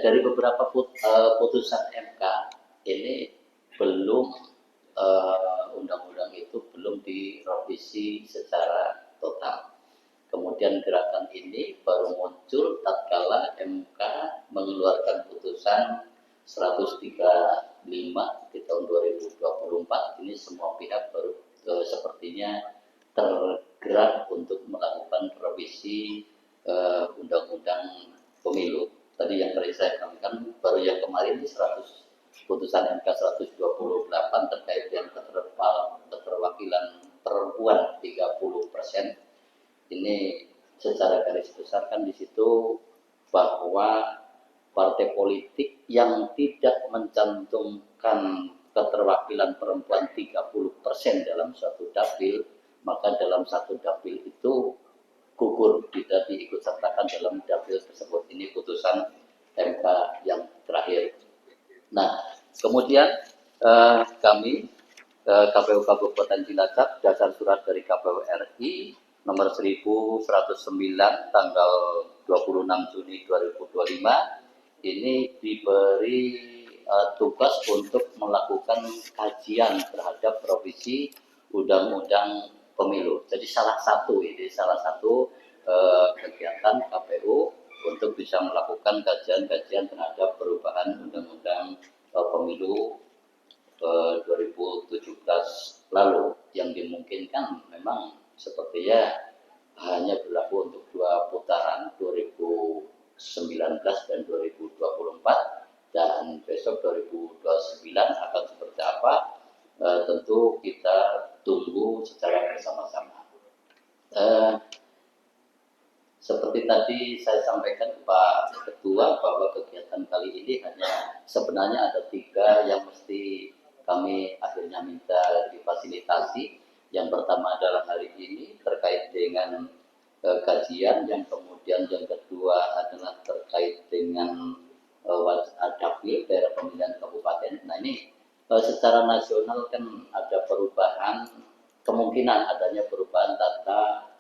dari beberapa putusan MK ini belum undang-undang itu belum direvisi secara total. Kemudian gerakan ini baru muncul tatkala MK mengeluarkan putusan 135 di tahun 2024. Ini semua pihak baru sepertinya tergerak untuk melakukan revisi undang-undang pemilu. Tadi yang tadi saya sampaikan baru yang kemarin ini putusan MK 128 terkait dengan keterwakilan perempuan 30%. Ini secara garis besar kan di situ bahwa partai politik yang tidak mencantumkan keterwakilan perempuan 30% dalam suatu dapil, maka dalam satu dapil itu gugur, tidak diikut sertakan dalam dapil tersebut. Ini putusan MK yang terakhir. Nah, kemudian kami KPU Kabupaten Cilacap dasar surat dari KPU RI nomor 1109 tanggal 26 Juni 2025 ini diberi tugas untuk melakukan kajian terhadap revisi undang-undang pemilu. Jadi salah satu kegiatan KPU untuk bisa melakukan kajian-kajian terhadap perubahan undang-undang pemilu 2017 lalu yang dimungkinkan memang sepertinya hanya berlaku untuk 2 putaran 2019 dan 2024 dan besok 2029 akan seperti apa tentu kita tunggu secara bersama-sama. Seperti tadi saya sampaikan ke Pak Ketua bahwa kegiatan kali ini hanya sebenarnya ada 3 yang mesti kami akhirnya minta difasilitasi. Yang pertama adalah hari ini terkait dengan kajian, yang kemudian yang kedua adalah terkait dengan dapil daerah pemilihan kabupaten. Nah ini secara nasional kan ada perubahan, kemungkinan adanya perubahan tata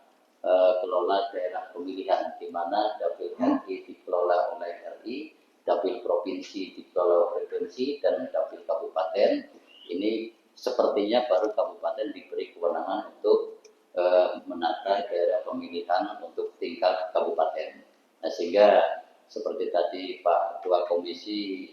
kelola daerah pemilihan, di mana dapil RI dikelola oleh RI, dapil provinsi dikelola oleh provinsi, dan dapil kabupaten ini sepertinya baru kabupaten diberi kewenangan untuk menata daerah pemilihan untuk tingkat kabupaten. Nah, sehingga seperti tadi Pak Ketua Komisi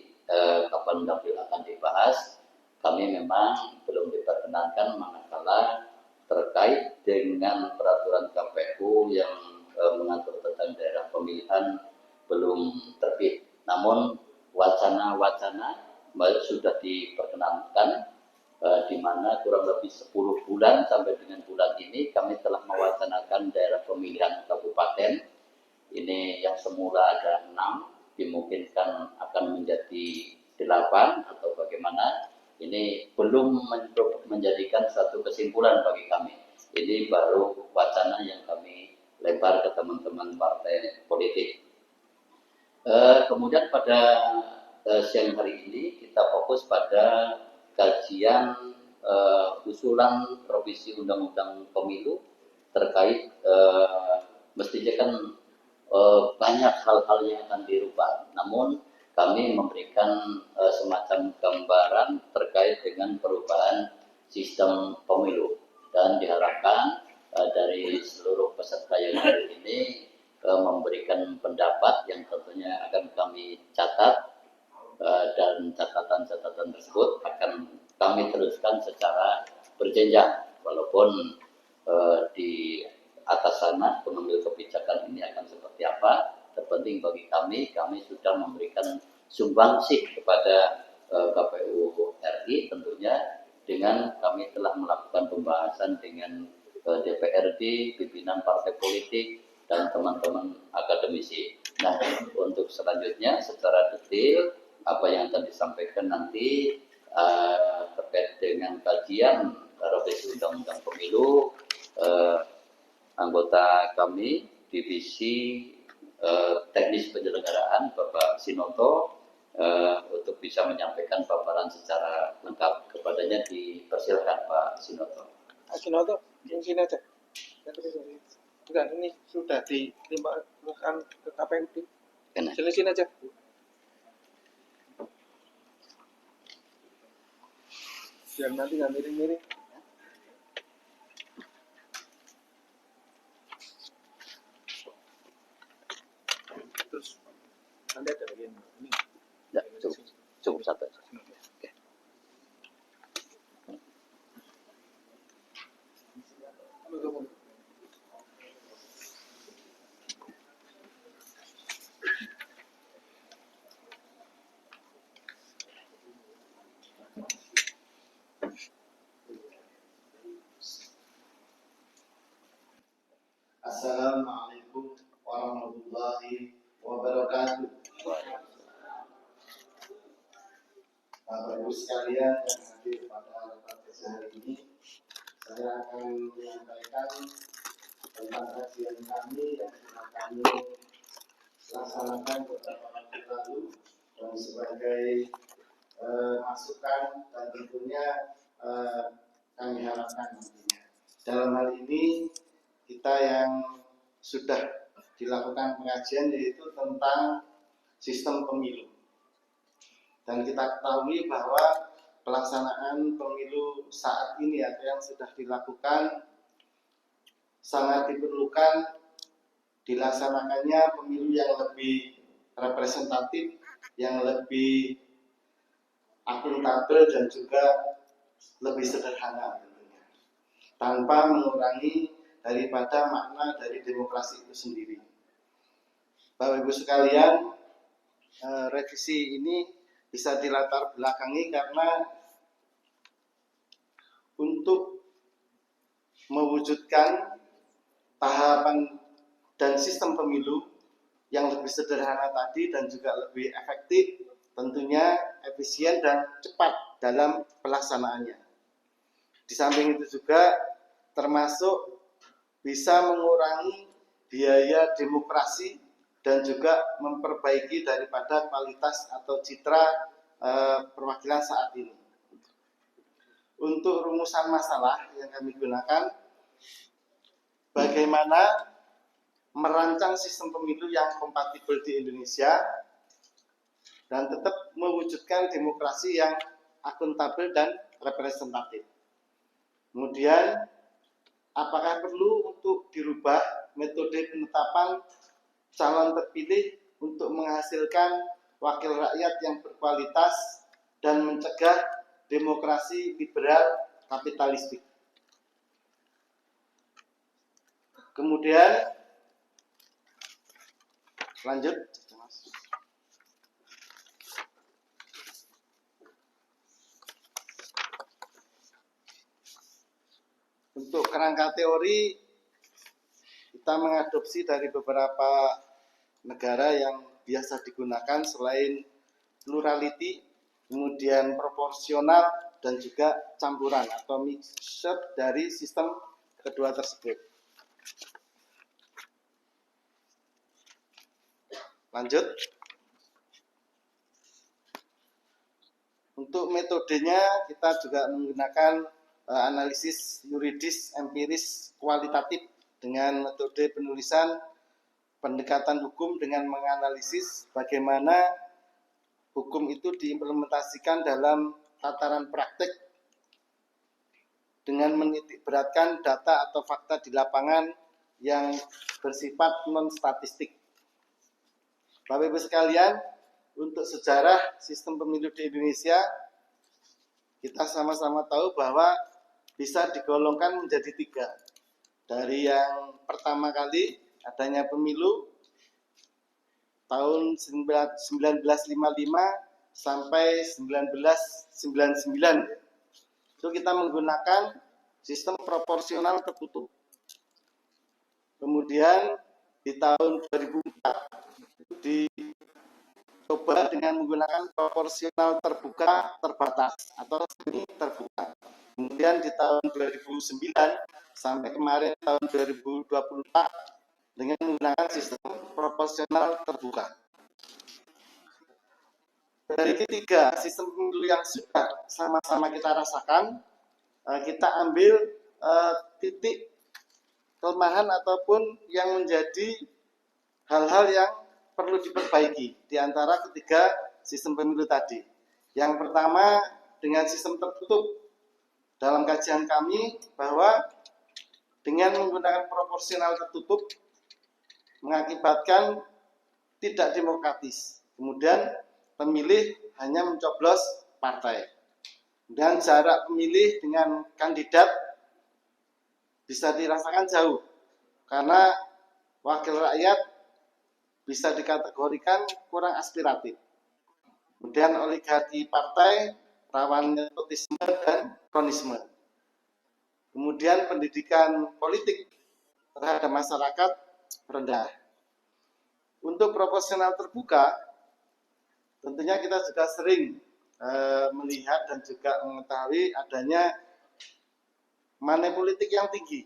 kapan dapil akan dibahas, kami memang belum diperkenankan manakala terkait dengan peraturan KPU yang mengatur tentang daerah pemilihan belum terbit. Namun wacana-wacana sudah diperkenankan, di mana kurang lebih 10 bulan sampai dengan bulan ini kami telah mewacanakan daerah pemilihan kabupaten. Ini yang semula ada 6, dimungkinkan akan menjadi 8 atau bagaimana. Ini belum menjadikan satu kesimpulan bagi kami. Ini baru wacana yang kami lempar ke teman-teman partai politik. Kemudian pada siang hari ini kita fokus pada kajian usulan revisi undang-undang pemilu terkait mestinya kan banyak hal-hal yang akan dirubah. Namun kami memberikan semacam gambaran terkait dengan perubahan sistem pemilu dan diharapkan dari seluruh peserta yang hari ini memberikan pendapat yang tentunya akan kami catat, dan catatan-catatan tersebut akan kami teruskan secara berjenjang, walaupun di atas sana pengambil kebijakan ini akan seperti apa. Terpenting bagi kami sudah memberikan sumbangsih kepada KPU RI tentunya, dengan kami telah melakukan pembahasan dengan DPRD, pimpinan partai politik, dan teman-teman akademisi. Nah, untuk selanjutnya secara detail apa yang tadi disampaikan nanti terkait dengan kajian revisi undang-undang pemilu, anggota kami divisi teknis penyelenggaraan Bapak Sinoto untuk bisa menyampaikan paparan secara lengkap. Kepadanya dipersilakan Pak Sinoto. Pak Sinoto, di sini aja. Enggak, ini sudah dilimpahkan ke KPU. Sini aja. Biar nanti nggak miring-miring. Terus nanti ada bagian ini. Ya, cukup satu aja. Oke. Assalamualaikum warahmatullahi wabarakatuh. Bapak Ibu sekalian yang hadir pada rapat kerja hari ini, saya akan menyampaikan tentang kajian kami yang sudah kami laksanakan beberapa waktu lalu dan sebagai masukan dan tentunya kami harapkan nantinya. Dalam hal ini kita yang sudah dilakukan pengajian yaitu tentang sistem pemilu. Dan kita ketahui bahwa pelaksanaan pemilu saat ini atau yang sudah dilakukan sangat diperlukan dilaksanakannya pemilu yang lebih representatif, yang lebih akuntabel dan juga lebih sederhana tentunya, tanpa mengurangi daripada makna dari demokrasi itu sendiri. Bapak Ibu sekalian, revisi ini bisa dilatar belakangi karena untuk mewujudkan tahapan dan sistem pemilu yang lebih sederhana tadi dan juga lebih efektif, tentunya efisien dan cepat dalam pelaksanaannya. Di samping itu juga termasuk bisa mengurangi biaya demokrasi dan juga memperbaiki daripada kualitas atau citra perwakilan saat ini. Untuk rumusan masalah yang kami gunakan, bagaimana merancang sistem pemilu yang kompatibel di Indonesia dan tetap mewujudkan demokrasi yang akuntabel dan representatif. Kemudian, apakah perlu untuk dirubah metode penetapan calon terpilih untuk menghasilkan wakil rakyat yang berkualitas dan mencegah demokrasi liberal kapitalistik. Kemudian lanjut. Untuk kerangka teori kita mengadopsi dari beberapa negara yang biasa digunakan selain plurality, kemudian proporsional dan juga campuran atau mixed dari sistem kedua tersebut. Lanjut. Untuk metodenya kita juga menggunakan analisis yuridis empiris kualitatif dengan metode penulisan pendekatan hukum dengan menganalisis bagaimana hukum itu diimplementasikan dalam tataran praktik dengan menitikberatkan data atau fakta di lapangan yang bersifat non-statistik. Bapak Ibu sekalian, untuk sejarah sistem pemilu di Indonesia, kita sama-sama tahu bahwa bisa digolongkan menjadi 3. Dari yang pertama kali adanya pemilu tahun 1955 sampai 1999. Itu kita menggunakan sistem proporsional tertutup. Kemudian di tahun 2004 dicoba dengan menggunakan proporsional terbuka terbatas atau semi terbuka. Kemudian di tahun 2009 sampai kemarin tahun 2024 dengan menggunakan sistem proporsional terbuka. Dari ketiga sistem pemilu yang sudah sama-sama kita rasakan, kita ambil titik kelemahan ataupun yang menjadi hal-hal yang perlu diperbaiki di antara ketiga sistem pemilu tadi. Yang pertama dengan sistem tertutup, dalam kajian kami bahwa dengan menggunakan proporsional tertutup mengakibatkan tidak demokratis. Kemudian pemilih hanya mencoblos partai. Dan jarak pemilih dengan kandidat bisa dirasakan jauh. Karena wakil rakyat bisa dikategorikan kurang aspiratif. Kemudian oligarki partai rawan nepotisme dan kronisme. Kemudian pendidikan politik terhadap masyarakat rendah. Untuk proporsional terbuka, tentunya kita juga sering melihat dan juga mengetahui adanya money politik yang tinggi.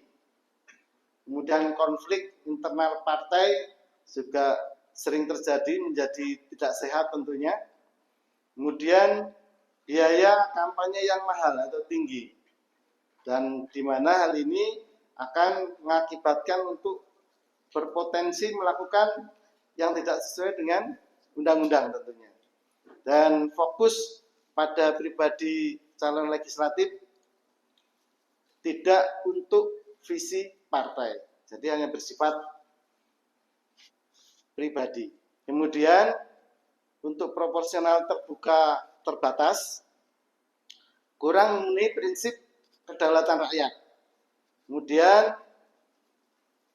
Kemudian konflik internal partai juga sering terjadi, menjadi tidak sehat tentunya. Kemudian biaya kampanye yang mahal atau tinggi. Dan di mana hal ini akan mengakibatkan untuk berpotensi melakukan yang tidak sesuai dengan undang-undang tentunya. Dan fokus pada pribadi calon legislatif tidak untuk visi partai. Jadi hanya bersifat pribadi. Kemudian untuk proporsional terbuka terbatas kurang memenuhi prinsip kedaulatan rakyat. Kemudian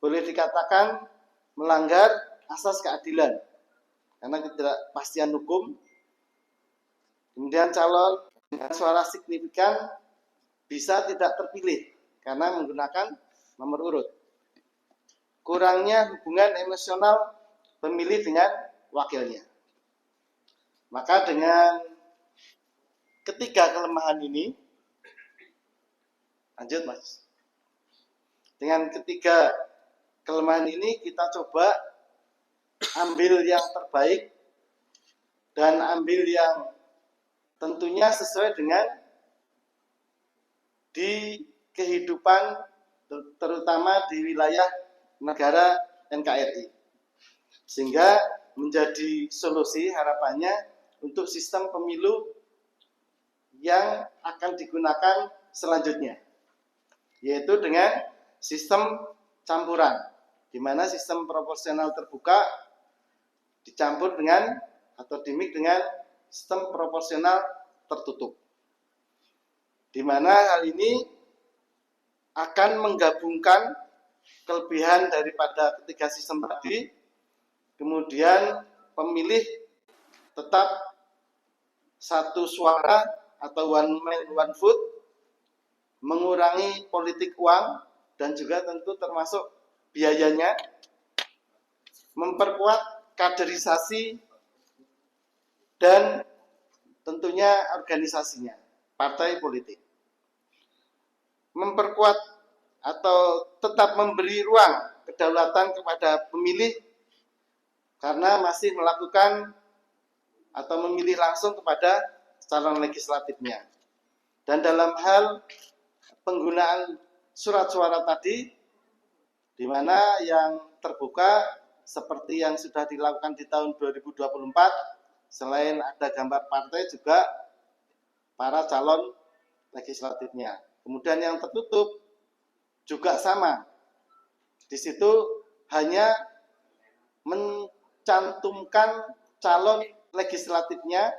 boleh dikatakan melanggar asas keadilan karena ketidakpastian hukum. Kemudian calon dengan suara signifikan bisa tidak terpilih karena menggunakan nomor urut. Kurangnya hubungan emosional pemilih dengan wakilnya. Maka dengan ketiga kelemahan ini, lanjut Mas. Dengan ketiga kelemahan ini kita coba ambil yang terbaik dan ambil yang tentunya sesuai dengan di kehidupan terutama di wilayah negara NKRI. Sehingga menjadi solusi harapannya untuk sistem pemilu yang akan digunakan selanjutnya, yaitu dengan sistem campuran, di mana sistem proporsional terbuka dicampur dengan atau dimix dengan sistem proporsional tertutup, di mana hal ini akan menggabungkan kelebihan daripada ketiga sistem tadi. Kemudian pemilih tetap satu suara atau one man one vote, mengurangi politik uang dan juga tentu termasuk biayanya, memperkuat kaderisasi dan tentunya organisasinya, partai politik. Memperkuat atau tetap memberi ruang kedaulatan kepada pemilih karena masih melakukan atau memilih langsung kepada calon legislatifnya. Dan dalam hal penggunaan surat suara tadi, di mana yang terbuka seperti yang sudah dilakukan di tahun 2024, selain ada gambar partai juga para calon legislatifnya. Kemudian yang tertutup juga sama. Di situ hanya mencantumkan calon legislatifnya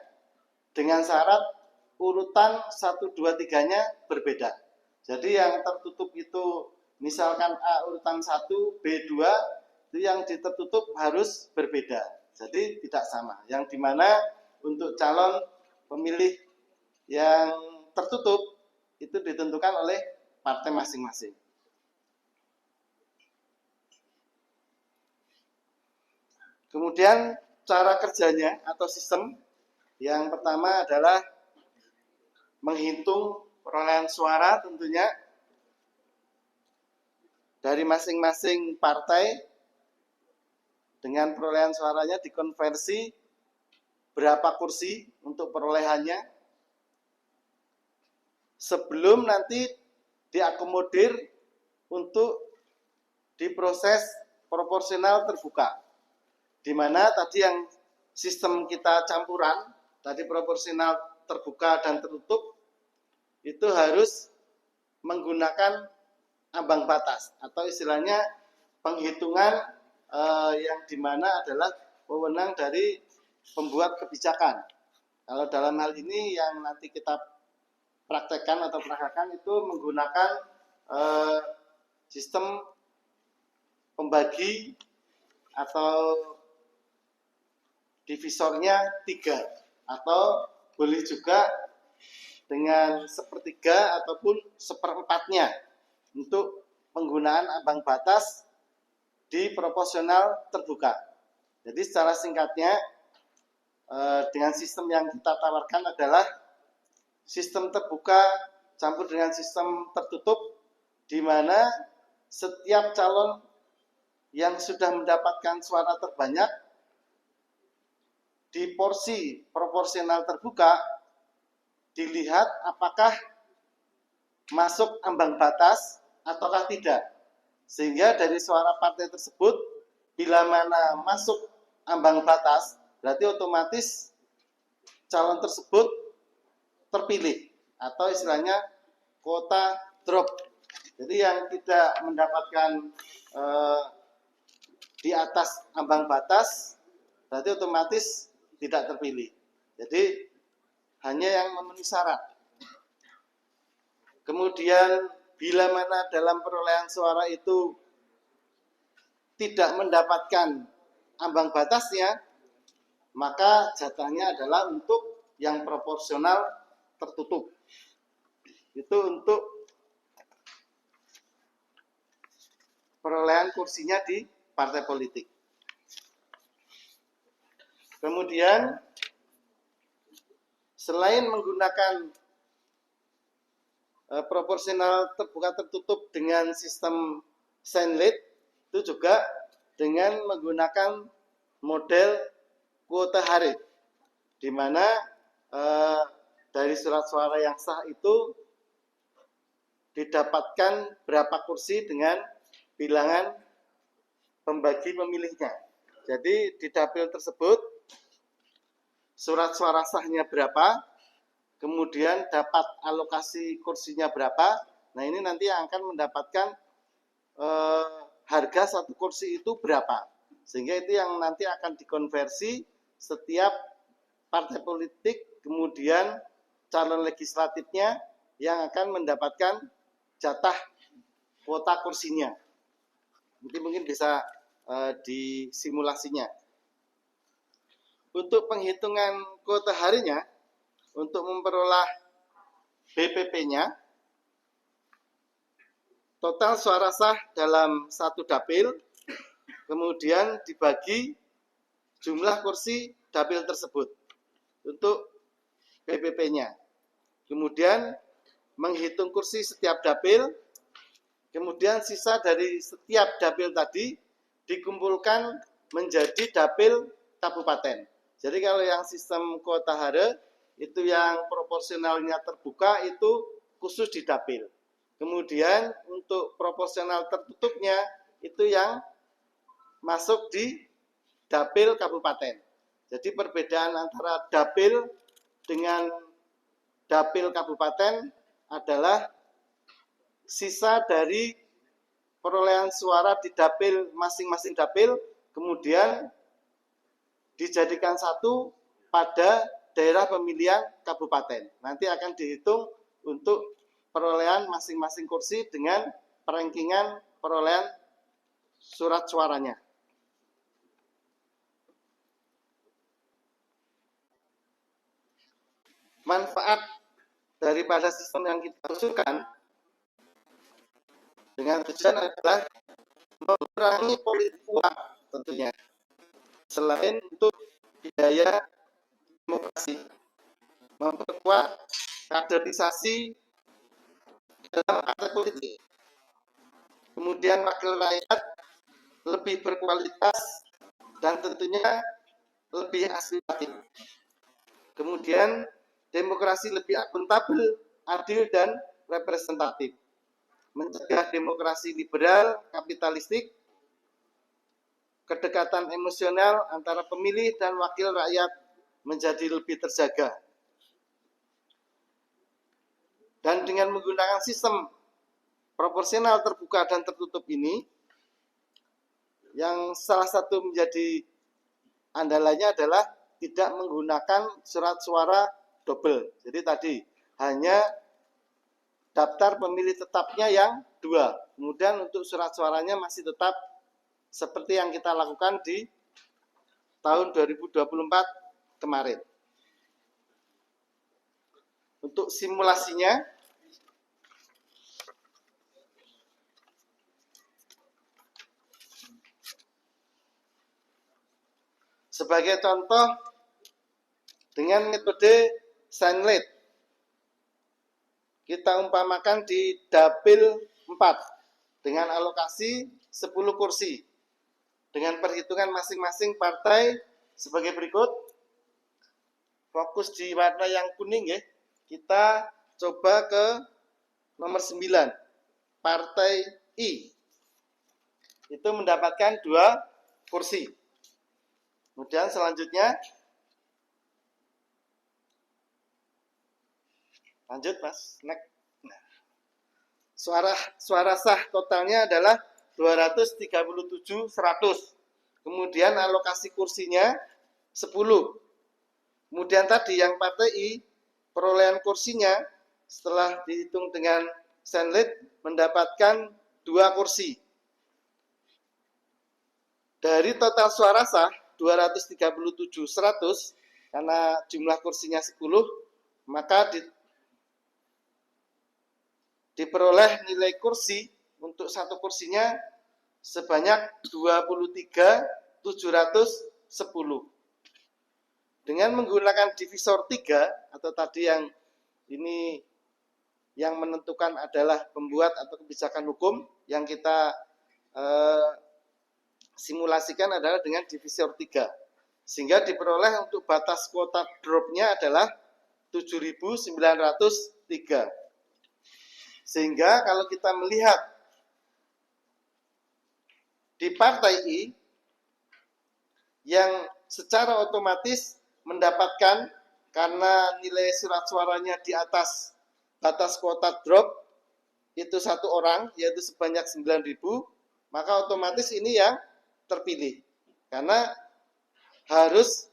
dengan syarat urutan 1, 2, 3-nya berbeda. Jadi yang tertutup itu misalkan A urutan 1, B 2, itu yang ditertutup harus berbeda. Jadi tidak sama. Yang dimana untuk calon pemilih yang tertutup itu ditentukan oleh partai masing-masing. Kemudian cara kerjanya atau sistem yang pertama adalah menghitung perolehan suara tentunya dari masing-masing partai dengan perolehan suaranya dikonversi berapa kursi untuk perolehannya sebelum nanti diakomodir untuk diproses proporsional terbuka. Di mana tadi yang sistem kita campuran, tadi proporsional terbuka dan tertutup, itu harus menggunakan ambang batas atau istilahnya penghitungan yang dimana adalah wewenang dari pembuat kebijakan. Kalau dalam hal ini yang nanti kita praktekkan atau peragakan itu menggunakan sistem pembagi atau divisornya 3 atau boleh juga dengan sepertiga ataupun seperempatnya untuk penggunaan ambang batas di proporsional terbuka. Jadi secara singkatnya dengan sistem yang kita tawarkan adalah sistem terbuka campur dengan sistem tertutup, di mana setiap calon yang sudah mendapatkan suara terbanyak di porsi proporsional terbuka dilihat apakah masuk ambang batas ataukah tidak. Sehingga dari suara partai tersebut, bila mana masuk ambang batas, berarti otomatis calon tersebut terpilih atau istilahnya quota drop. Jadi yang tidak mendapatkan di atas ambang batas berarti otomatis tidak terpilih. Jadi hanya yang memenuhi syarat. Kemudian bila mana dalam perolehan suara itu tidak mendapatkan ambang batasnya, maka jatahnya adalah untuk yang proporsional tertutup. Itu untuk perolehan kursinya di partai politik. Kemudian selain menggunakan proporsional terbuka tertutup dengan sistem Sandleit, itu juga dengan menggunakan model kuota Harib, di mana dari surat suara yang sah itu didapatkan berapa kursi dengan bilangan pembagi pemilihnya. Jadi di dapil tersebut surat suara sahnya berapa, kemudian dapat alokasi kursinya berapa. Nah ini nanti yang akan mendapatkan harga satu kursi itu berapa. Sehingga itu yang nanti akan dikonversi setiap partai politik, kemudian calon legislatifnya yang akan mendapatkan jatah kuota kursinya. Nanti mungkin bisa disimulasinya. Untuk penghitungan kuota harinya, untuk memperoleh BPP-nya, total suara sah dalam satu dapil, kemudian dibagi jumlah kursi dapil tersebut untuk BPP-nya. Kemudian menghitung kursi setiap dapil, kemudian sisa dari setiap dapil tadi dikumpulkan menjadi dapil kabupaten. Jadi kalau yang sistem kuota hara itu yang proporsionalnya terbuka itu khusus di dapil. Kemudian untuk proporsional tertutupnya itu yang masuk di dapil kabupaten. Jadi perbedaan antara dapil dengan dapil kabupaten adalah sisa dari perolehan suara di dapil masing-masing dapil kemudian dijadikan satu pada daerah pemilihan kabupaten. Nanti akan dihitung untuk perolehan masing-masing kursi dengan perankingan perolehan surat suaranya. Manfaat daripada sistem yang kita usulkan dengan tujuan adalah mengurangi politik uang tentunya. Selain untuk biaya demokrasi, memperkuat kaderisasi dalam partai politik, kemudian wakil rakyat lebih berkualitas dan tentunya lebih aspiratif. Kemudian demokrasi lebih akuntabel, adil dan representatif. Mencegah demokrasi liberal, kapitalistik, kedekatan emosional antara pemilih dan wakil rakyat menjadi lebih terjaga. Dan dengan menggunakan sistem proporsional terbuka dan tertutup ini, yang salah satu menjadi andalannya adalah tidak menggunakan surat suara double. Jadi tadi hanya daftar pemilih tetapnya yang 2. Kemudian untuk surat suaranya masih tetap seperti yang kita lakukan di tahun 2024 kemarin. Untuk simulasinya, sebagai contoh dengan metode SANLIT, kita umpamakan di dapil 4 dengan alokasi 10 kursi dengan perhitungan masing-masing partai sebagai berikut. Fokus di warna yang kuning ya. Kita coba ke nomor 9, partai I. Itu mendapatkan 2 kursi. Kemudian selanjutnya, lanjut Mas, next. Nah, suara sah totalnya adalah 237.100. Kemudian alokasi kursinya 10. Kemudian tadi yang partai I, perolehan kursinya setelah dihitung dengan SANLIT mendapatkan 2 kursi. Dari total suara sah 237.100, karena jumlah kursinya 10, maka diperoleh nilai kursi untuk satu kursinya sebanyak 23.710. Dengan menggunakan divisor 3, atau tadi yang ini yang menentukan adalah pembuat atau kebijakan hukum, yang kita simulasikan adalah dengan divisor 3. Sehingga diperoleh untuk batas kuota dropnya adalah 7.903. Sehingga kalau kita melihat di partai I yang secara otomatis mendapatkan, karena nilai surat suaranya di atas batas kuota drop itu 1 orang, yaitu sebanyak 9.000, maka otomatis ini yang terpilih. Karena harus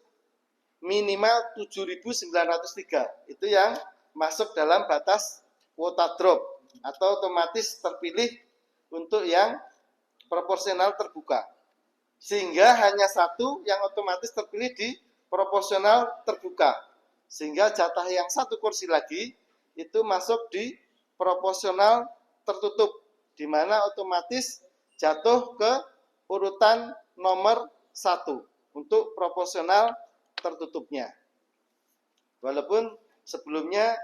minimal 7.903. Itu yang masuk dalam batas kuota drop, atau otomatis terpilih untuk yang proporsional terbuka. Sehingga hanya 1 yang otomatis terpilih di proporsional terbuka. Sehingga jatah yang 1 kursi lagi itu masuk di proporsional tertutup, di mana otomatis jatuh ke urutan nomor 1 untuk proporsional tertutupnya. Walaupun sebelumnya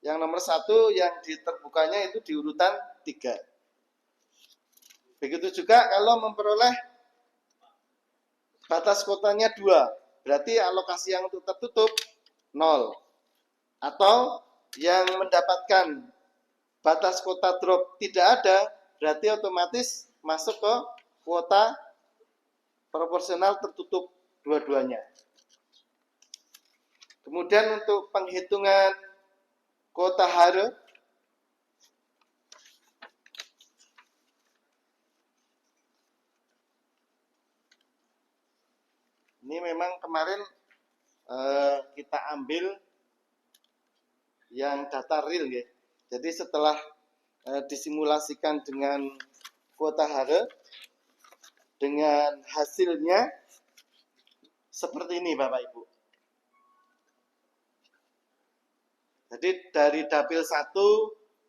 yang nomor 1 yang diterbukanya itu di urutan 3. Begitu juga kalau memperoleh batas kuotanya 2, berarti alokasi yang untuk tertutup 0. Atau yang mendapatkan batas kuota drop tidak ada, berarti otomatis masuk ke kuota proporsional tertutup dua-duanya. Kemudian untuk penghitungan kuota hara, ini memang kemarin kita ambil yang data real ya. Jadi setelah disimulasikan dengan kuota hara, dengan hasilnya seperti ini Bapak Ibu. Jadi dari dapil 1,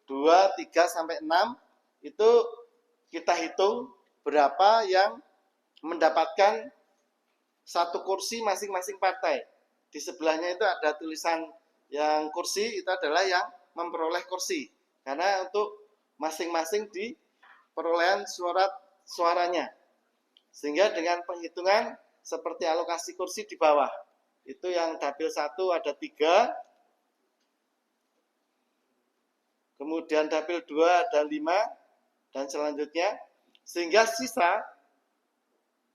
2, 3 sampai 6 itu kita hitung berapa yang mendapatkan 1 kursi masing-masing partai. Di sebelahnya itu ada tulisan yang kursi, itu adalah yang memperoleh kursi. Karena untuk masing-masing di perolehan suaranya. Sehingga dengan penghitungan seperti alokasi kursi di bawah. Itu yang dapil 1 ada 3. Kemudian dapil 2 ada 5. Dan selanjutnya. Sehingga sisa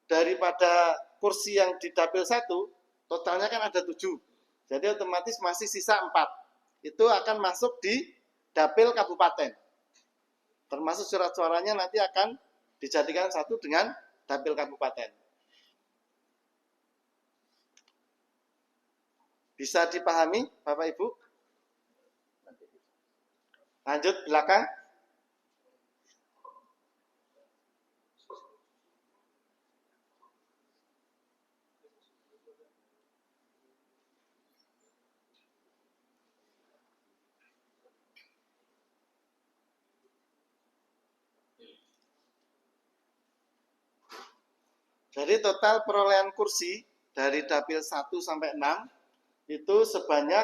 daripada kursi yang di dapil 1, totalnya kan ada 7. Jadi otomatis masih sisa 4. Itu akan masuk di dapil kabupaten. termasuk surat suaranya nanti akan dijadikan satu dengan dapil kabupaten. Bisa dipahami Bapak Ibu? Lanjut belakang. Jadi total perolehan kursi dari dapil 1 sampai 6 itu sebanyak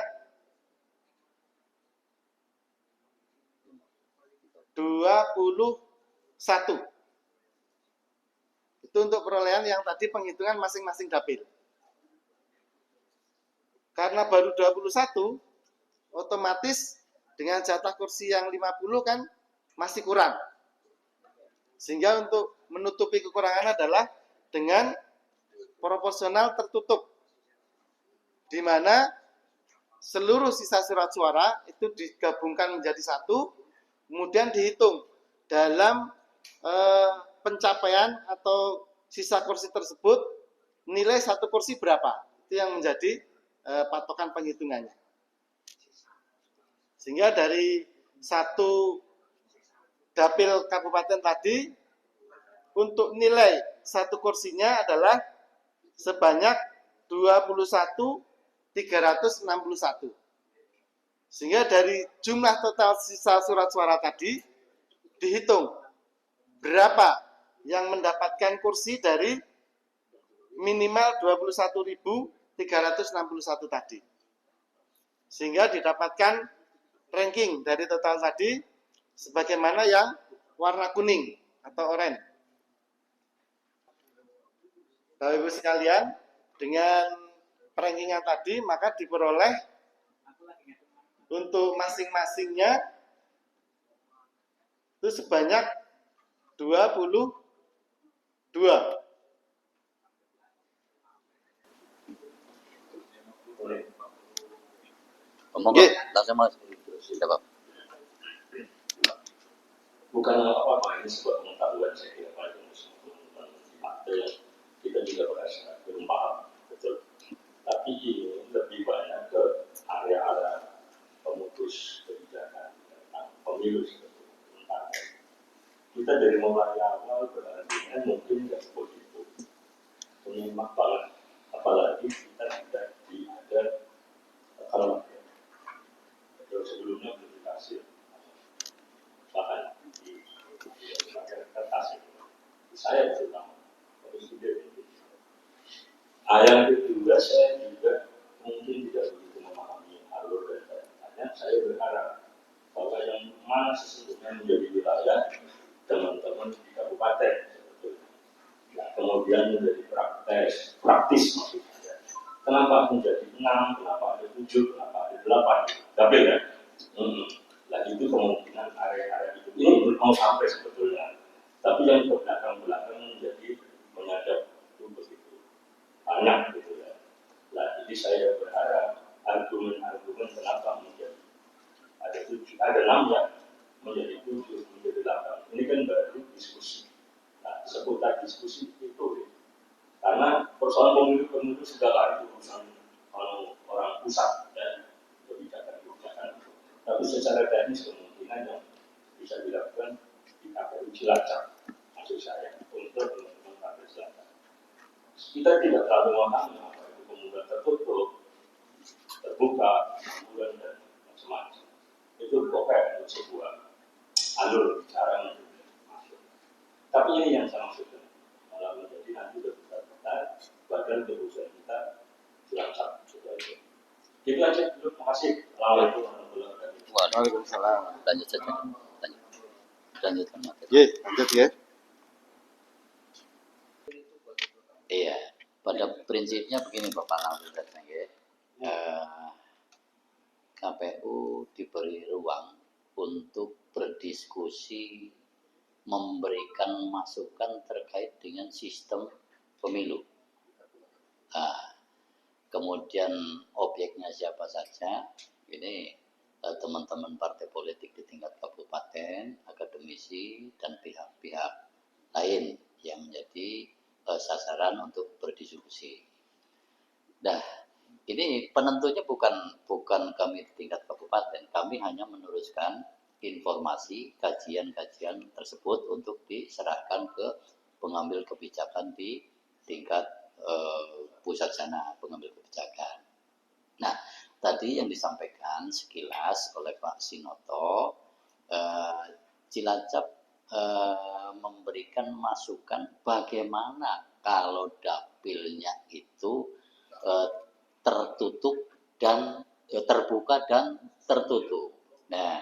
21. Itu untuk perolehan yang tadi penghitungan masing-masing dapil. Karena baru 21, otomatis dengan jatah kursi yang 50 kan masih kurang. Sehingga untuk menutupi kekurangan adalah dengan proporsional tertutup, di mana seluruh sisa surat suara itu digabungkan menjadi satu, kemudian dihitung dalam pencapaian atau sisa kursi tersebut, nilai satu kursi berapa, itu yang menjadi patokan penghitungannya. Sehingga dari satu dapil kabupaten tadi, untuk nilai satu kursinya adalah sebanyak 21.361. Sehingga dari jumlah total sisa surat suara tadi dihitung berapa yang mendapatkan kursi dari minimal 21.361 tadi. Sehingga didapatkan ranking dari total tadi sebagaimana yang warna kuning atau oranye. Bapak Ibu sekalian, dengan rankingan tadi maka diperoleh untuk masing-masingnya itu sebanyak 22. Ngomong Nggih. langsung Mas. Sudah, Pak. Bukan apa-apa, ini sebuah pengetahuan saya kira pada yang kita juga merasa belum paham betul. Tapi ini lebih banyak ke area-area pemutus kebijakan tentang pemilu sebetulnya. Kita dari mulai awal berarti mungkin nggak begitu menyimak banget, apalagi kita tidak ada kalau sebelumnya belum dikasih bahkan di kertas itu saya terutama yang kedua saya juga mungkin tidak begitu memahami alur dan caranya. Saya berharap bahwa yang mana sesungguhnya menjadi wilayah teman-teman di kabupaten sebetulnya. Nah, kemudian menjadi praktis maksudnya. Kenapa menjadi 6, kenapa ada 7, kenapa ada 8? Tapi ya, nah itu kemungkinan area-area itu ini mau sampai sebetulnya. Tapi yang ke belakang-belakang menjadi menyadap itu begitu banyak gitu ya. Nah, jadi saya berharap argumen-argumen kenapa menjadi ada 7, ada 6 ya, menjadi 7, menjadi 8. Ini kan baru diskusi. Nah, seputar diskusi itu ya. Karena persoalan pemilu sudah lain urusan orang pusat dan kebijakan-kebijakan. Tapi secara teknis kemungkinan yang bisa dilakukan di KPU Cilacap, maksud saya untuk teman-teman KPU Cilacap. Kita tidak terlalu memahami apa itu pemuda tertutup, terbuka, bulan dan macam-macam. Itu pokoknya untuk sebuah alur bicara masuk. Tapi ini yang saya maksudkan, malah menjadi nanti betul-betul badan keputusan kita Cilacap. Itu aja dulu. Terima kasih. Assalamualaikum warahmatullahi wabarakatuh. Waalaikumsalam. Lanjut saja. Lanjutkan materi. Nggih, lanjut ya. Iya, pada prinsipnya begini Bapak Langsung ya. KPU diberi ruang untuk berdiskusi, memberikan masukan terkait dengan sistem pemilu. Nah, kemudian objeknya siapa saja, ini teman-teman partai politik di tingkat kabupaten, akademisi, dan pihak-pihak lain yang menjadi sasaran untuk berdiskusi. Nah, ini penentunya bukan kami di tingkat kabupaten, kami hanya meneruskan informasi kajian-kajian tersebut untuk diserahkan ke pengambil kebijakan di tingkat pusat sana, pengambil kebijakan. Nah, tadi yang disampaikan sekilas oleh Pak Sinoto, Cilacap memberikan masukan bagaimana kalau dapilnya itu tertutup dan terbuka dan tertutup. Nah,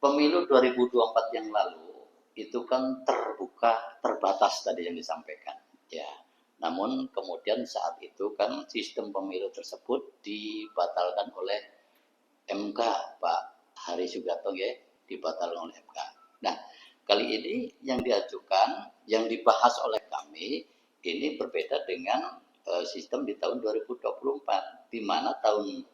pemilu 2024 yang lalu itu kan terbuka terbatas tadi yang disampaikan, ya. Namun kemudian saat itu kan sistem pemilu tersebut dibatalkan oleh MK, Pak Hari Sugiarto, ya, dibatalkan oleh MK. Nah, kali ini yang diajukan, yang dibahas oleh kami ini berbeda dengan sistem di tahun 2024, di mana tahun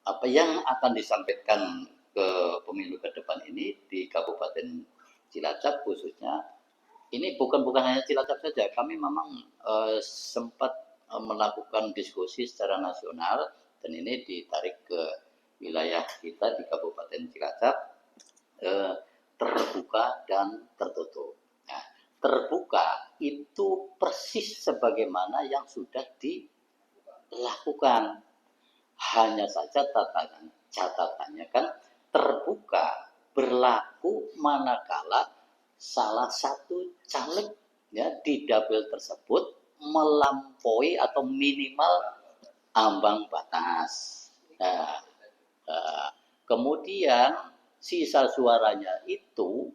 apa yang akan disampaikan ke pemilu ke depan ini di Kabupaten Cilacap khususnya, ini bukan hanya Cilacap saja, kami memang sempat melakukan diskusi secara nasional dan ini ditarik ke wilayah kita di Kabupaten Cilacap, terbuka dan tertutup. Nah, terbuka itu persis sebagaimana yang sudah dilakukan. Hanya saja catatannya kan terbuka berlaku manakala salah satu caleg, ya, di dapil tersebut melampaui atau minimal ambang batas. Nah, kemudian sisa suaranya itu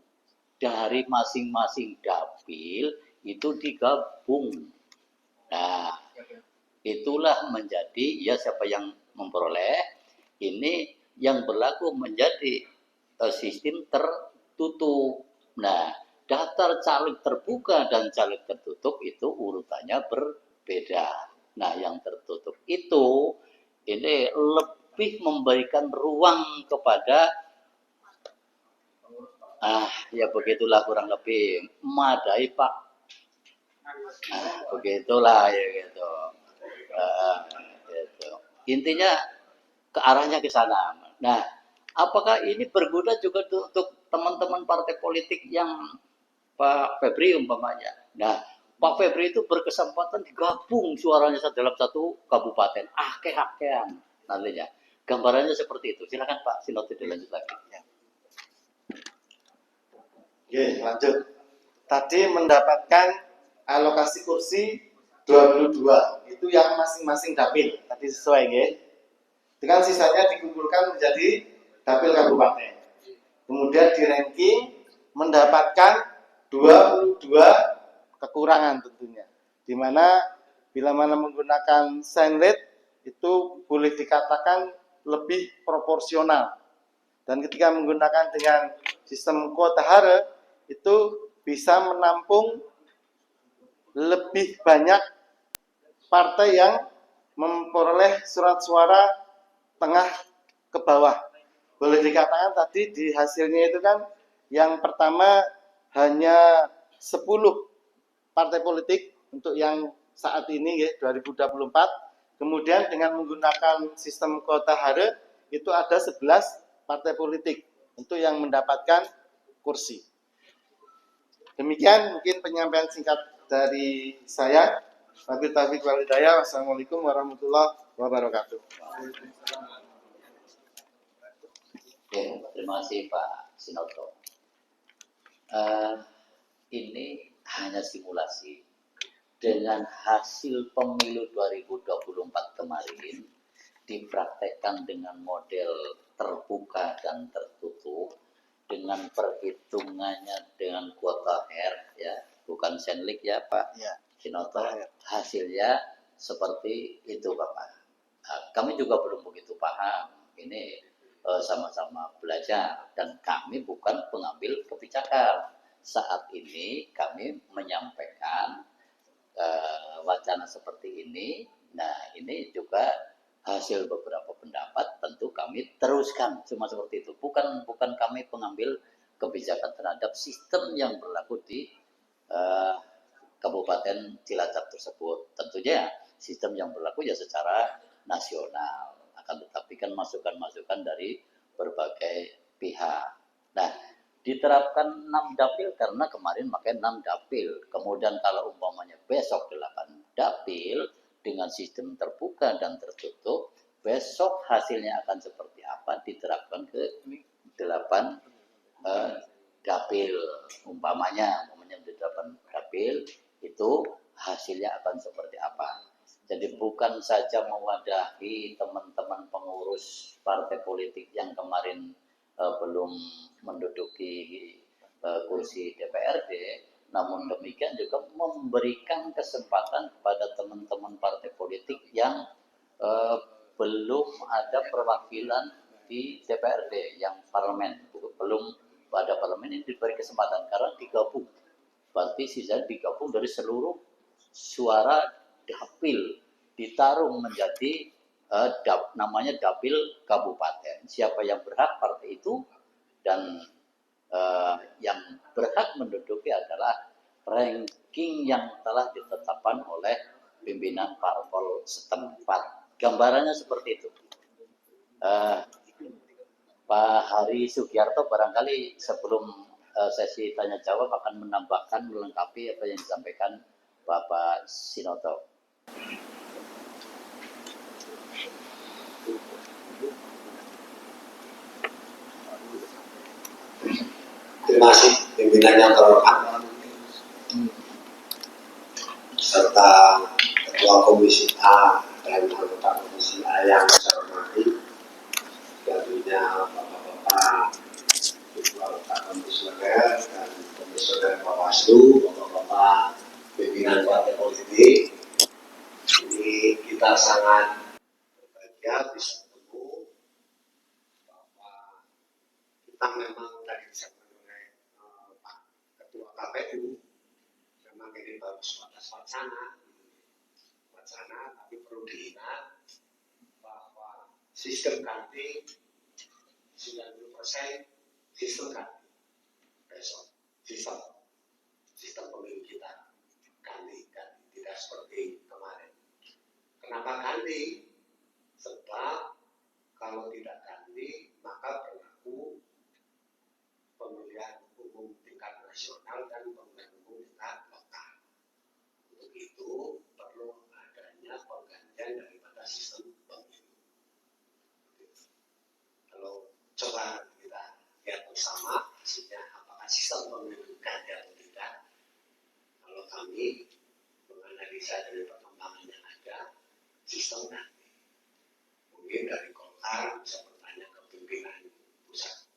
dari masing-masing dapil itu digabung. Nah, itulah menjadi, ya, siapa yang memperoleh ini yang berlaku menjadi sistem tertutup. Nah, daftar caleg terbuka dan caleg tertutup itu urutannya berbeda. Nah, yang tertutup itu ini lebih memberikan ruang kepada ya begitulah kurang lebih memadai, Pak. Begitulah ya gitu. Gitu. Intinya ke arahnya ke sana. Nah, apakah ini berguna juga untuk teman-teman partai politik yang Pak Febri umpamanya? Nah, Pak Febri itu berkesempatan digabung suaranya dalam satu kabupaten, akeh-akehan nantinya. Gambarannya seperti itu. Silakan Pak Sinoto dilanjut lagi. Ya. Oke, lanjut. Tadi mendapatkan alokasi kursi 22, itu yang masing-masing dapil. Tadi sesuai, ya. Dengan sisanya dikumpulkan menjadi dapil kabupaten. Kemudian di ranking mendapatkan 22 kekurangan tentunya. Di mana bila mana menggunakan sign rate itu boleh dikatakan lebih proporsional. Dan ketika menggunakan dengan sistem kuota hara itu bisa menampung lebih banyak partai yang memperoleh surat suara tengah ke bawah. Boleh dikatakan tadi di hasilnya itu kan yang pertama hanya 10 partai politik untuk yang saat ini, ya, 2024. Kemudian dengan menggunakan sistem kuota hara itu ada 11 partai politik untuk yang mendapatkan kursi. Demikian mungkin penyampaian singkat dari saya. Wabillahi taufiq wal hidayah. Wassalamualaikum warahmatullahi wabarakatuh. Oke, terima kasih Pak Sinoto. Ini hanya simulasi. Dengan hasil pemilu 2024 kemarin dipraktekkan dengan model terbuka dan tertutup, dengan perhitungannya dengan kuota R, ya, bukan senlik, ya Pak Sinoto. Hasilnya seperti itu, Bapak. Kami juga belum begitu paham. Ini sama-sama belajar dan kami bukan pengambil kebijakan. Saat ini kami menyampaikan wacana seperti ini. Nah, ini juga hasil beberapa pendapat tentu kami teruskan, cuma seperti itu. Bukan kami pengambil kebijakan terhadap sistem yang berlaku di Kabupaten Cilacap tersebut. Tentunya sistem yang berlaku ya secara nasional. Akan tetapi kan masukan-masukan dari berbagai pihak. Nah, diterapkan 6 dapil karena kemarin pakai 6 dapil. Kemudian kalau umpamanya besok 8 dapil dengan sistem terbuka dan tertutup, besok hasilnya akan seperti apa diterapkan ke 8 dapil. Umpamanya di 8 dapil itu hasilnya akan seperti apa. Jadi bukan saja mewadahi teman-teman pengurus partai politik yang kemarin belum menduduki kursi DPRD, namun demikian juga memberikan kesempatan kepada teman-teman partai politik yang belum ada perwakilan di DPRD, yang parlemen, belum pada parlemen ini diberi kesempatan karena digabung. Berarti sisa digabung dari seluruh suara dapil ditarung menjadi namanya dapil kabupaten. Siapa yang berhak partai itu, dan yang berhak menduduki adalah ranking yang telah ditetapkan oleh pimpinan parpol setempat. Gambarannya seperti itu. Pak Hari Sugiarto barangkali sebelum sesi tanya jawab akan menambahkan, melengkapi apa yang disampaikan Bapak Sinoto. Terima kasih pimpinan yang terhormat serta Ketua Komisi A dan anggota Komisi A yang saya hormati, tentunya Bapak-Bapak Ketua Komisioner dan Komisioner Bawaslu, Bapak-Bapak pimpinan partai politik. Ini kita sangat berbahagia bisa bertemu bahwa kita memang tadi disampaikan oleh Pak Ketua KPU, memang ini baru sebatas wacana, tapi perlu diingat bahwa sistem ganti 90% sistem ganti besok, sistem pemilu kita ganti, tidak seperti kemarin. Kenapa ganti? Sebab kalau tidak ganti maka berlaku pemilihan umum tingkat nasional dan pemilihan umum tingkat lokal. Untuk itu perlu adanya penggantian daripada sistem pemilu. Kalau coba kita lihat bersama hasilnya, apakah sistem pemilu ganti atau tidak. Kalau kami menganalisa dari perkembangan yang ada, sistem ganti. Mungkin dari Golkar bisa bertanya ke pimpinan pusat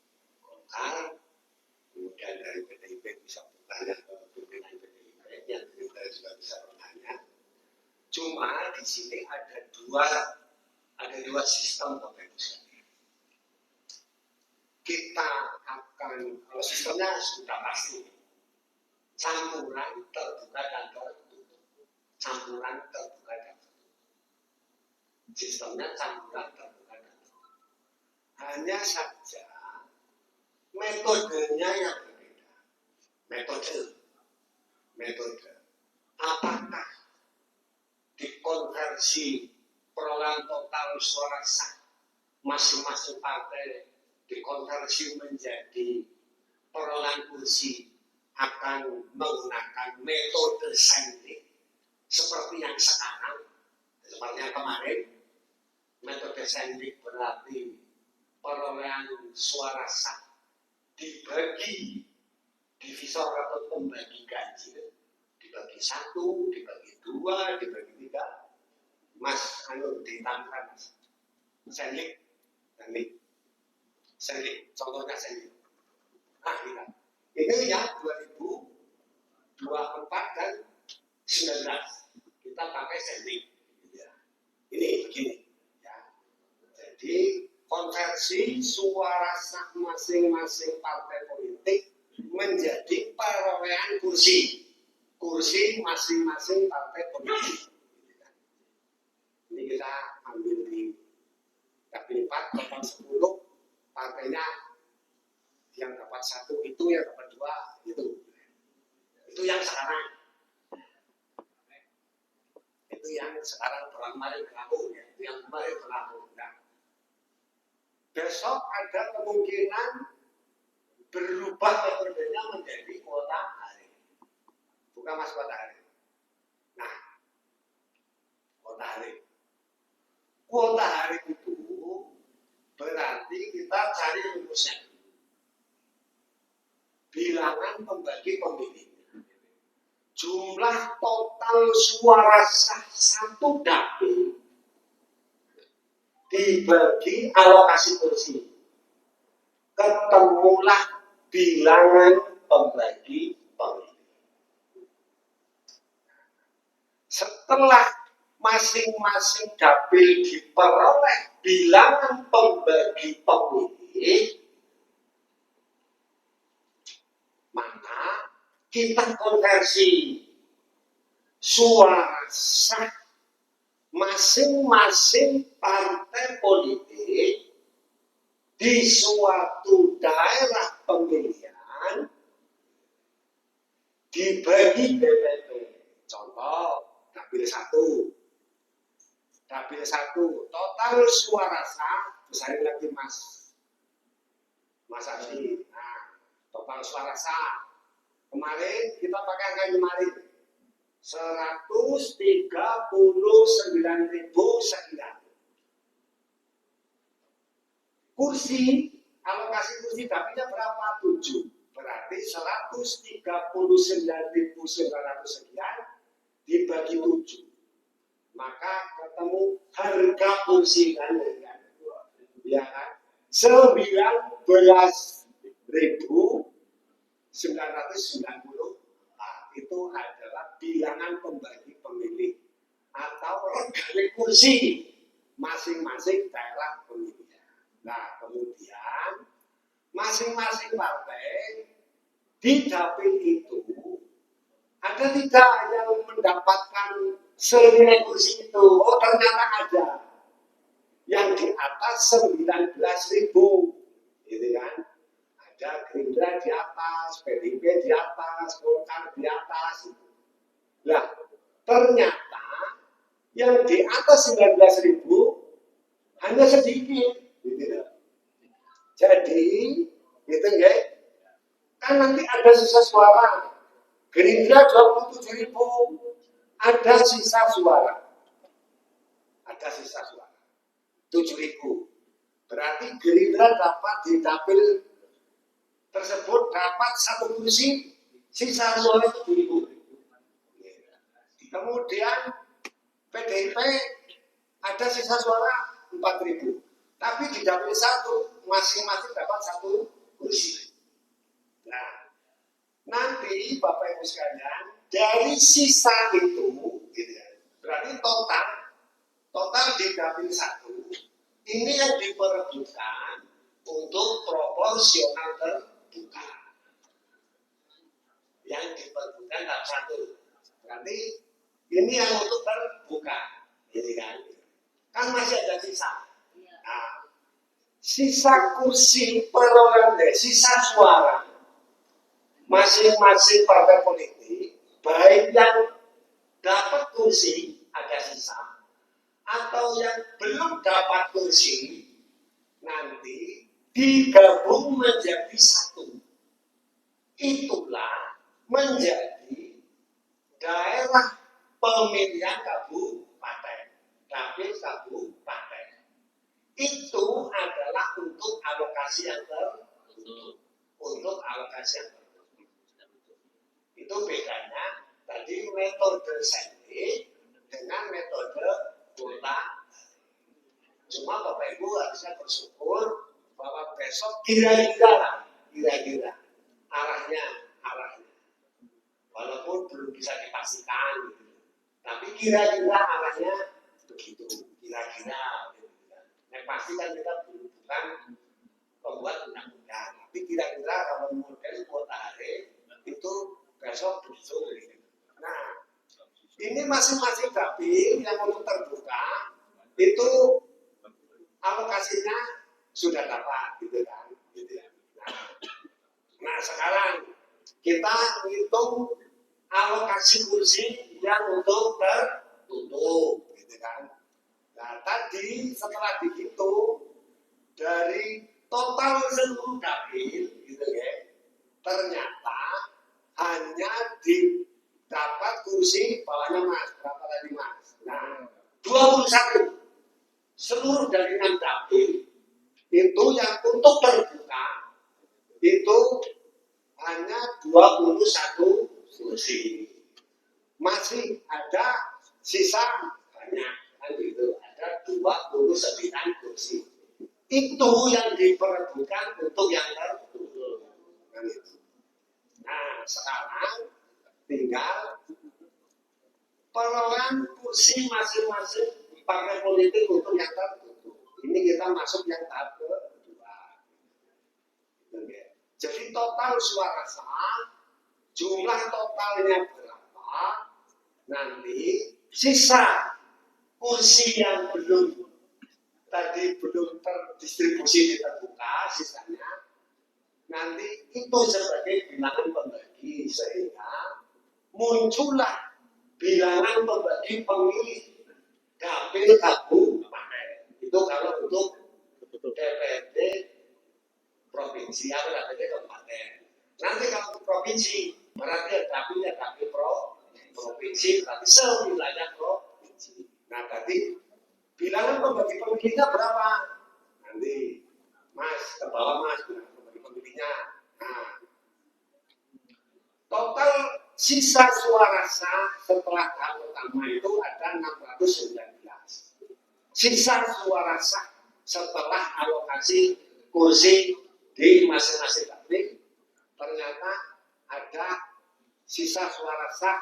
Golkar, kemudian dari PDIP bisa bertanya ke pimpinan PDIP, yang Gerindra juga bisa bertanya. Cuma di sini ada dua sistem Bapak Ibu sekalian. Kita akan, kalau sistemnya sudah pasti, campuran terbuka dan tertutup. Campuran terbuka dan tertutup. Sistemnya campuran terbuka dan tertutup. Hanya saja metodenya yang berbeda. Metode. Apakah dikonversi perolehan total suara sah masing-masing partai dikonversi menjadi perolehan kursi akan menggunakan metode saintik seperti yang sekarang, seperti yang kemarin. Metode saintik berarti perolehan suara sah dibagi divisor atau pembagi ganjil, dibagi 1, dibagi 2, dibagi 3. Mas, ditambahkan saintik, contohnya saintik. Nah, kita ini ya 2024 dan 19 kita pakai saintik. Ini begini. Jadi konversi suara sah masing-masing partai politik menjadi perolehan kursi masing-masing partai politik. Ini kita ambil di dapil 4, total 10, partainya yang dapat 1 itu, yang dapat 2 itu. Itu yang sekarang. Itu yang sekarang kemarin berlaku, ya. Itu yang kemarin berlaku. Nah, besok ada kemungkinan berubah metodenya menjadi kuota hari. Bukan mas kuota hari. Nah, kuota hari. Kuota hari itu berarti kita cari rumusnya. Bilangan pembagi pemilih. Jumlah total suara sah satu dapil dibagi alokasi kursi. Ketemulah bilangan pembagi pemilih. Setelah masing-masing dapil diperoleh bilangan pembagi pemilih, maka kita konversi suara sah masing-masing partai politik di suatu daerah pemilihan dibagi DPP. Contoh, dapil 1. Dapil 1, total suara sah, besarin lagi Mas Adi. Nah, total suara sah. Kemarin kita pakai angka kemarin 139.000 sekian. Kursi, alokasi kursi dapilnya berapa? 7. Berarti 139.900 sekian dibagi 7. Maka ketemu harga kursi kan, ya kan? 19.990. Nah, itu adalah bilangan pembagi pemilih atau regale kursi masing-masing daerah pemilihan. Nah, kemudian masing-masing partai di dapil itu ada tidak yang mendapatkan senilai kursi itu? Oh, ternyata ada yang di atas 19.000, gitu kan? Ada Gerindra di atas, PDIP di atas, Golkar di atas. Nah, ternyata yang di atas 19.000 hanya sedikit, gitu. Jadi, gitu ya, kan nanti ada sisa suara. Gerindra 27.000, ada sisa suara. Ada sisa suara. 7.000. Berarti Gerindra dapat di dapil tersebut dapat 1 kursi, sisa suara 7.000. Kemudian PDIP ada sisa suara 4.000. Tapi di dapil 1 masing-masing dapat 1 kursi. Nah, nanti Bapak Ibu sekalian, dari sisa itu, gitu ya, berarti total di dapil 1 ini yang diperebutkan untuk proporsional terbuka. Yang diperebutkan tahap 1. Berarti ini yang untuk terbuka, gitu kan? Kan masih ada sisa. Nah, sisa kursi perolehan, sisa suara masing-masing partai politik, baik yang dapat kursi ada sisa, atau yang belum dapat kursi, nanti digabung menjadi 1. Itulah menjadi daerah pemilihan kabupaten, dapil kabupaten. Itu adalah untuk alokasi yang tertutup. Untuk alokasi yang tertutup. Itu bedanya tadi metode sampling dengan metode kuota. Cuma Bapak Ibu harusnya bersyukur bahwa besok kira-kira arahnya, walaupun belum bisa dipastikan, gitu. Tapi kira-kira arahnya begitu, kira-kira. Yang pasti kan kita bukan pembuat undang-undang, tapi kira-kira kalau model kuota hari itu besok begitu. Nah, ini masing-masing dapil yang untuk terbuka itu alokasinya sudah dapat, gitu kan. Gitu ya. Nah, sekarang kita hitung alokasi kursi yang untuk tertutup, gitu kan. Nah, tadi setelah dihitung dari total seluruh dapil, gitu ya, ternyata hanya didapat kursi bawahnya Mas, berapa tadi Mas? Nah, 21 seluruh dari 6 dapil itu yang untuk terbuka itu hanya 21 kursi. Masih ada sisa banyak, kan gitu. Ada 29 kursi. Itu yang diperebutkan untuk yang tertutup. Kan itu. Nah, sekarang tinggal perolehan kursi masing-masing partai politik untuk yang tertutup. Ini kita masuk yang tahap kedua. Jadi total suara sah, jumlah totalnya berapa, nanti sisa kursi yang belum terdistribusi di terbuka, sisanya nanti itu sebagai bilangan pembagi, sehingga muncullah bilangan pembagi pemilih dapil kabupaten. Itu kalau untuk DPRD provinsi atau DPRD kabupaten. Nanti kalau untuk provinsi berarti dapilnya dapil provinsi, berarti sewilayah provinsi. Nah, tadi bilangan pembagi pemilihnya berapa? Nanti Mas ke bawah Mas bilangan pembagi pemilihnya. Nah, total sisa suara sah setelah tahap pertama itu ada 619. Sisa suara sah setelah alokasi kursi di masing-masing dapil ternyata ada sisa suara sah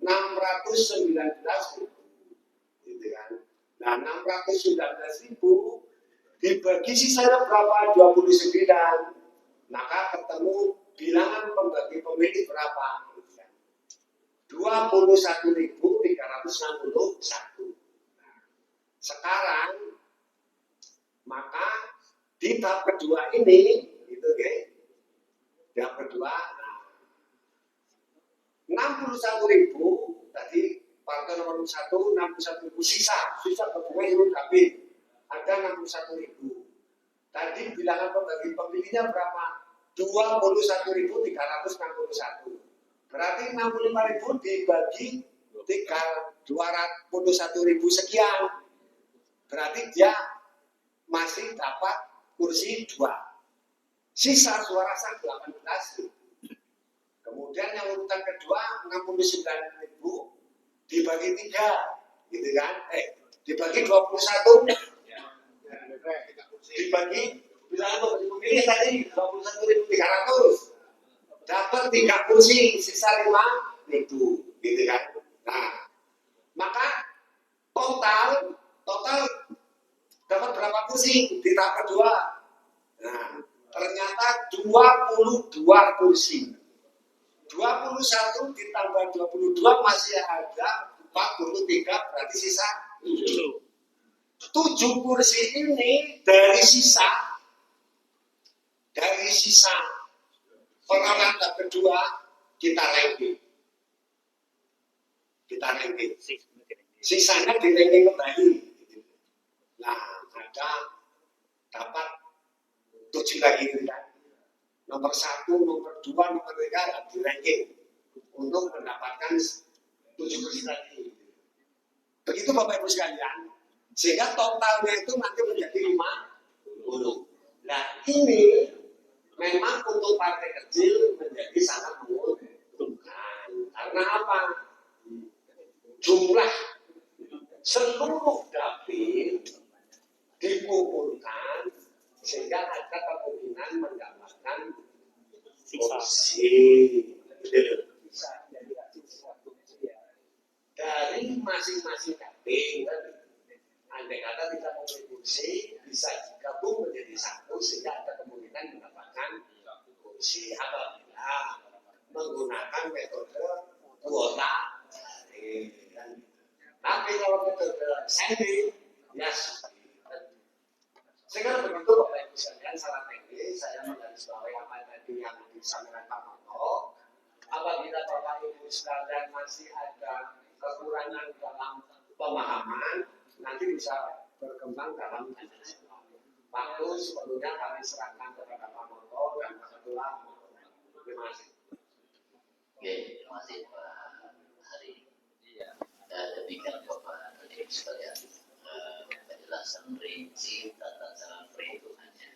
619.000, gitu kan. Nah, 619.000 dibagi sisanya berapa? 29. Maka ketemu bilangan pembagi pemilih berapa? 21.361. Sekarang maka di tahap kedua ini, gitu ya, tahap kedua, 61.000 tadi partai nomor 1 61.000 sisa gabungan seluruh dapil ada 61.000. Tadi bilangan pembagi pemilihnya berapa? 21.361. Berarti 65.000 dibagi 201.000 sekian. Berarti dia masih dapat kursi 2. Sisa suara sah 18.000. Kemudian yang urutan kedua 69.000 dibagi 3, gitu kan? Dibagi 21. Dibagi bilangan pembagi pemilih tadi 21.300. Dapat 3 kursi, sisa 5.000, gitu kan? Nah, maka total dapat berapa kursi di tahap kedua? Nah, ternyata 22 kursi. 21 ditambah 22 masih ada 43, berarti sisa 7. 7 kursi ini dari sisa perolehan tahap kedua kita ranking. Sisanya di ranking kembali. Nah, ada dapat 7 lagi kan. Nomor 1, nomor 2, nomor 3 di ranking untuk mendapatkan 7 kursi tadi. Begitu Bapak Ibu sekalian, sehingga totalnya itu nanti menjadi 50. Nah, ini memang untuk partai kecil menjadi sangat menguntungkan. Karena apa? Jumlah seluruh dapil dikumpulkan sehingga ada kemungkinan mendapatkan kursi dari masing-masing dapil. Andai kata tidak memiliki kursi, bisa digabung menjadi satu sehingga ada kemungkinan mendapatkan kursi apabila menggunakan metode kuota. Tapi kalau metode sendiri, ya Sehingga begitu Bapak Ibu sekalian, secara teknis saya menggarisbawahi apa tadi yang disampaikan Pak Manto. Apabila Bapak Ibu sekalian masih ada kekurangan dalam pemahaman, nanti bisa berkembang dalam kajian. Waktu sebelumnya kami serahkan kepada Pak Manto dan Pak Ketua. Terima kasih. Oke, terima kasih Pak Hari. Demikian Bapak Ibu sekalian, penjelasan rinci tata cara perhitungannya.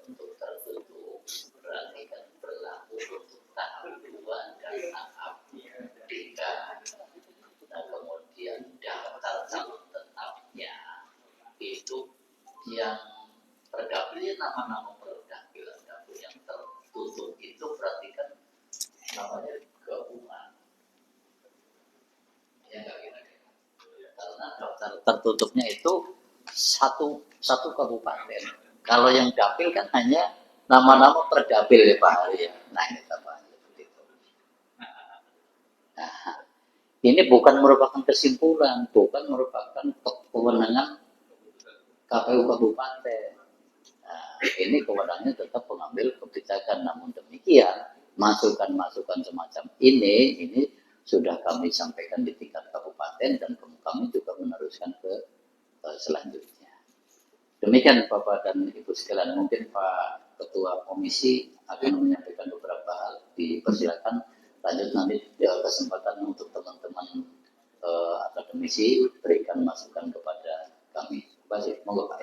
Untuk tertutup berarti kan berlaku untuk tahap 2 dan tahap 3. Nah, kemudian daftar calon tetapnya itu yang perdapil, nama-nama perdapil yang tertutup itu berarti kan namanya gabungan. Ya nggak kira-kira. Karena daftar tertutupnya itu satu kabupaten. Kalau yang dapil kan hanya nama-nama perdapil ya Pak Hari ya. Nah ini apa seperti itu. Nah, ini bukan merupakan kesimpulan, bukan merupakan kewenangan KPU kabupaten. Nah, ini kewenangannya tetap pengambil kebijakan. Namun demikian, masukan-masukan semacam ini sudah kami sampaikan di tingkat kabupaten dan kami juga meneruskan ke selanjutnya. Demikian Bapak dan Ibu sekalian, mungkin Pak Ketua Komisi akan menyampaikan beberapa hal. Dipersilakan lanjut nanti kesempatan untuk teman-teman akademisi berikan masukan kepada kami. Terima kasih. Monggo Pak.